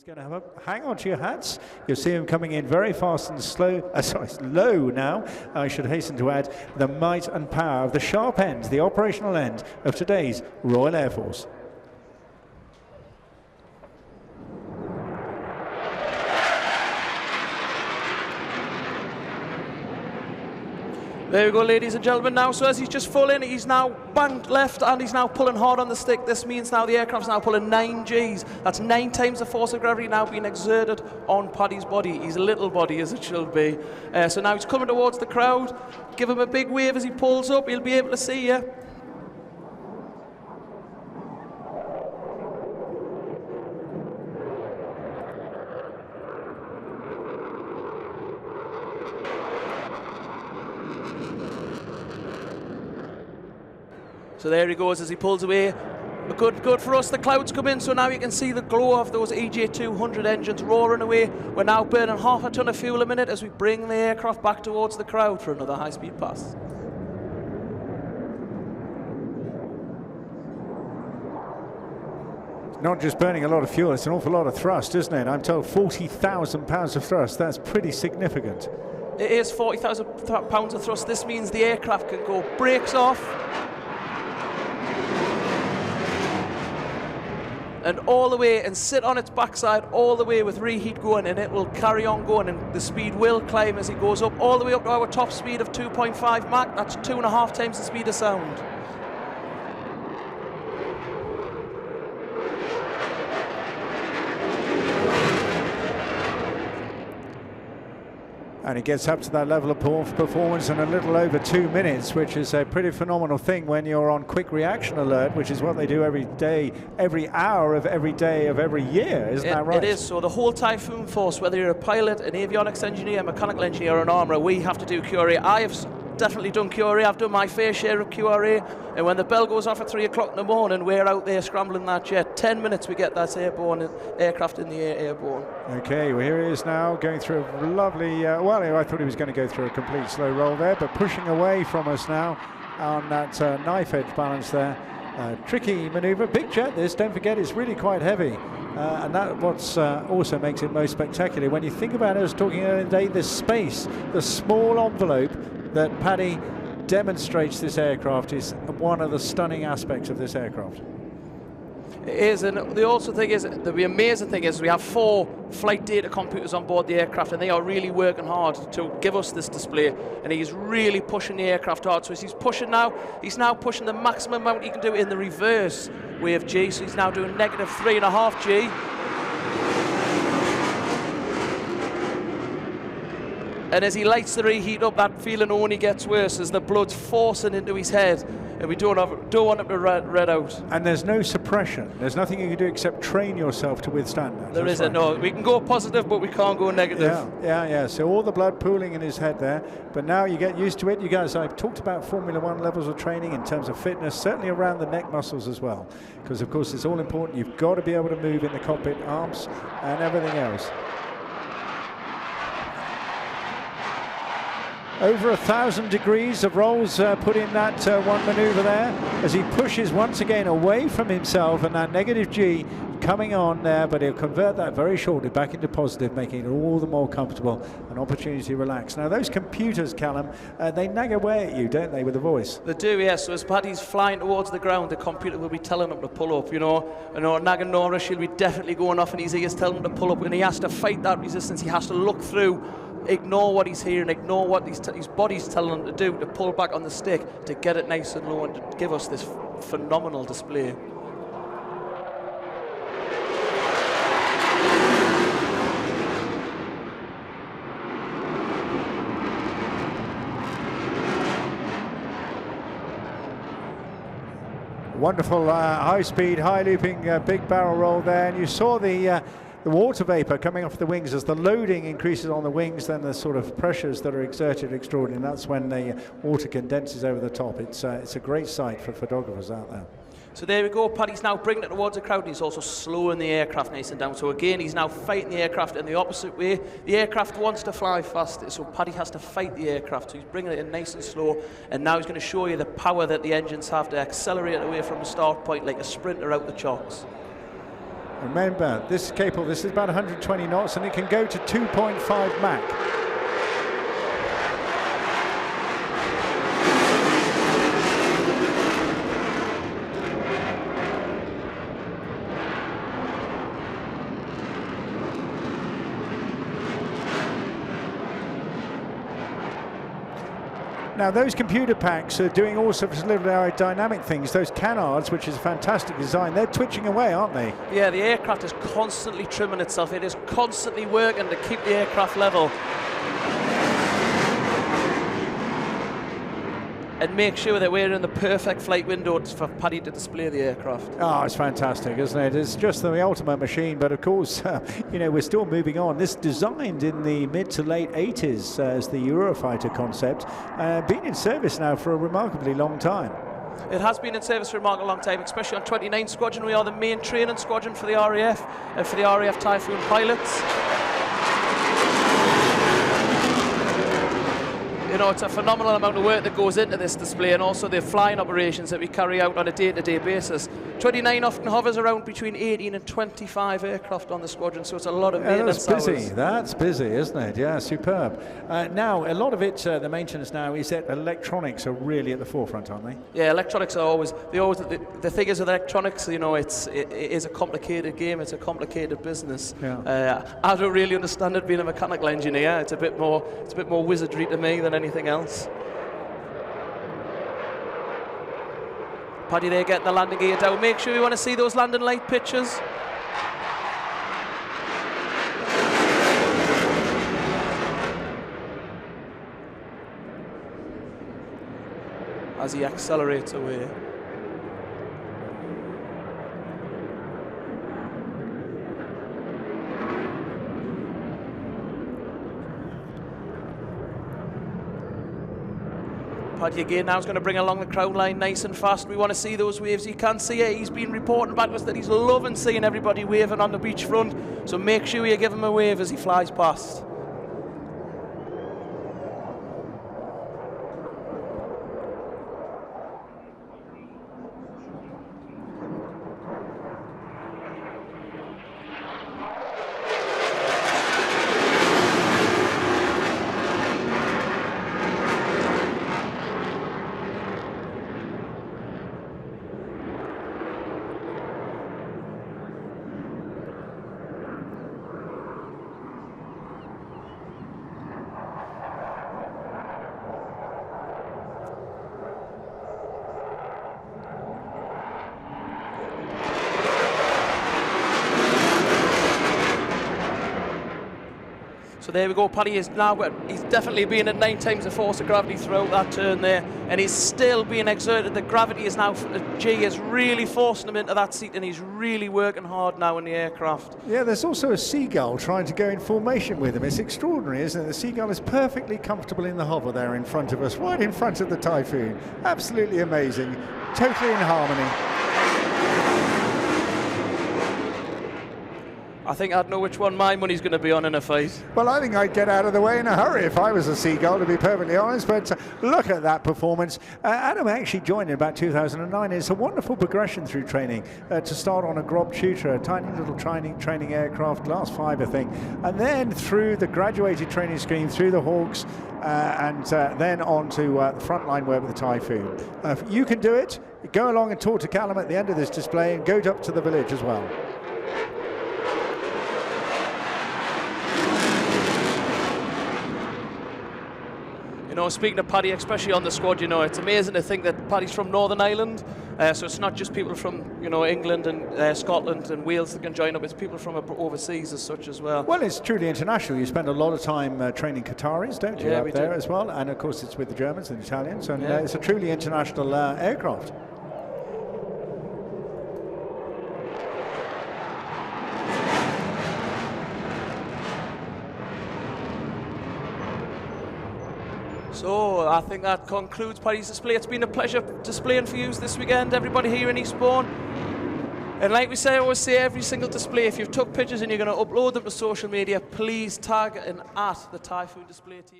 going to have a hang on to your hats. You'll see him coming in very fast and low now. I should hasten to add the might and power of the sharp end, the operational end of today's Royal Air Force. There we go, ladies and gentlemen. Now, so as he's just fallen, he's now banked left and he's now pulling hard on the stick. This means now the aircraft's now pulling 9 Gs. That's 9 times the force of gravity now being exerted on Paddy's body. His little body, as it should be. So now he's coming towards the crowd. Give him a big wave as he pulls up. He'll be able to see you. So there he goes as he pulls away. Good for us. The clouds come in, so now you can see the glow of those EJ200 engines roaring away. We're now burning half a ton of fuel a minute as we bring the aircraft back towards the crowd for another high-speed pass. Not just burning a lot of fuel, it's an awful lot of thrust, isn't it? I'm told 40,000 pounds of thrust. That's pretty significant. It is 40,000 pounds of thrust. This means the aircraft can go brakes off and all the way and sit on its backside all the way with reheat going, and it will carry on going, and the speed will climb as it goes up all the way up to our top speed of 2.5 Mach. That's 2.5 times the speed of sound. And it gets up to that level of performance in a little over 2 minutes, which is a pretty phenomenal thing when you're on quick reaction alert, which is what they do every day, every hour of every day of every year, isn't that right? It is. So the whole Typhoon force, whether you're a pilot, an avionics engineer, a mechanical engineer, or an armourer, we have to do QRA. I have definitely done QRA. I've done my fair share of QRA, and when the bell goes off at 3 o'clock in the morning, we're out there scrambling that jet. 10 minutes we get that aircraft in the air airborne. Okay, well here he is now going through a lovely, well, I thought he was going to go through a complete slow roll there, but pushing away from us now on that knife edge balance there. Tricky manoeuvre, big jet this, don't forget it's really quite heavy. And that's what also makes it most spectacular. When you think about it, I was talking earlier today, the space, the small envelope that Paddy demonstrates this aircraft is one of the stunning aspects of this aircraft. It is, and the amazing thing is we have 4 flight data computers on board the aircraft, and they are really working hard to give us this display, and he's really pushing the aircraft hard. So as he's pushing now, he's now pushing the maximum amount he can do in the reverse wave G, so he's now doing negative 3.5 G. And as he lights the reheat up, that feeling only gets worse as the blood's forcing into his head, and we don't want him to red out. And there's no suppression. There's nothing you can do except train yourself to withstand that. There isn't, no. We can go positive, but we can't go negative. Yeah. So all the blood pooling in his head there, but now you get used to it. You guys, I've talked about Formula One levels of training in terms of fitness, certainly around the neck muscles as well, because of course it's all important. You've got to be able to move in the cockpit, arms and everything else. Over 1,000 degrees of rolls put in that one manoeuvre there as he pushes once again away from himself, and that negative G coming on there, but he'll convert that very shortly back into positive, making it all the more comfortable, an opportunity to relax. Now those computers, Callum, they nag away at you, don't they, with the voice? They do, yes. So as Paddy's flying towards the ground, the computer will be telling him to pull up, you know. Nagging Nora, she'll be definitely going off in his ears telling him to pull up, and he has to fight that resistance. He has to look through, ignore what he's hearing, ignore what his body's telling him to do, to pull back on the stick, to get it nice and low and to give us this phenomenal display. Wonderful high-speed, high-looping big barrel roll there, and you saw the water vapor coming off the wings as the loading increases on the wings, then the sort of pressures that are exerted extraordinary, and that's when the water condenses over the top. It's a great sight for photographers out there. So there we go, Paddy's now bringing it towards the crowd, and he's also slowing the aircraft nice and down. So again, he's now fighting the aircraft in the opposite way. The aircraft wants to fly fast, so Paddy has to fight the aircraft. So he's bringing it in nice and slow, and now he's going to show you the power that the engines have to accelerate away from the start point like a sprinter out the chocks. Remember, this is capable, this is about 120 knots, and it can go to 2.5 Mach. Now those computer packs are doing all sorts of little aerodynamic things. Those canards, which is a fantastic design, they're twitching away, aren't they? Yeah, the aircraft is constantly trimming itself. It is constantly working to keep the aircraft level and make sure that we're in the perfect flight window for Paddy to display the aircraft. Oh, it's fantastic, isn't it? It's just the ultimate machine, but of course, you know, we're still moving on. This designed in the mid to late 80s as the Eurofighter concept, been in service now for a remarkably long time. It has been in service for a remarkably long time, especially on 29 Squadron. We are the main training squadron for the RAF and for the RAF Typhoon pilots. You know, it's a phenomenal amount of work that goes into this display, and also the flying operations that we carry out on a day-to-day basis. 29 often hovers around between 18 and 25 aircraft on the squadron, so it's a lot of maintenance that's busy. hours. That's busy, isn't it? Yeah, superb. Now, a lot of it, the maintenance now is that electronics are really at the forefront, aren't they? Yeah, electronics are always the thing is with electronics, you know, it is a complicated game. It's a complicated business. Yeah. I don't really understand it being a mechanical engineer. It's a bit more wizardry to me than anything else. Paddy there getting the landing gear down. Make sure you want to see those landing light pictures. As he accelerates away. Paddy again now is going to bring along the crown line nice and fast. We want to see those waves. You can see it. He's been reporting back to us that he's loving seeing everybody waving on the beach front. So make sure you give him a wave as he flies past. So there we go, Paddy is now, he's definitely been at 9 times the force of gravity throughout that turn there, and he's still being exerted. The gravity is now, G is really forcing him into that seat, and he's really working hard now in the aircraft. Yeah, there's also a seagull trying to go in formation with him. It's extraordinary, isn't it? The seagull is perfectly comfortable in the hover there in front of us, right in front of the Typhoon. Absolutely amazing, totally in harmony. I think I'd know which one my money's going to be on in a fight. Well, I think I'd get out of the way in a hurry if I was a seagull, to be perfectly honest, but look at that performance. Adam actually joined in about 2009. It's a wonderful progression through training to start on a Grob Tutor, a tiny little training aircraft, class 5, I think, and then through the graduated training scheme, through the Hawks, and then on to the frontline work with the Typhoon. If you can do it, go along and talk to Callum at the end of this display and go up to the village as well. You know, speaking of Paddy, especially on the squad, you know, it's amazing to think that Paddy's from Northern Ireland. So it's not just people from, you know, England and Scotland and Wales that can join up. It's people from overseas as such as well. Well, it's truly international. You spend a lot of time training Qataris, don't you, up there as well? And of course, it's with the Germans and Italians, and it's a truly international aircraft. So I think that concludes Paddy's display. It's been a pleasure displaying for you this weekend, everybody here in Eastbourne. And like we say, I always say every single display, if you've took pictures and you're going to upload them to social media, please tag and at the Typhoon display team.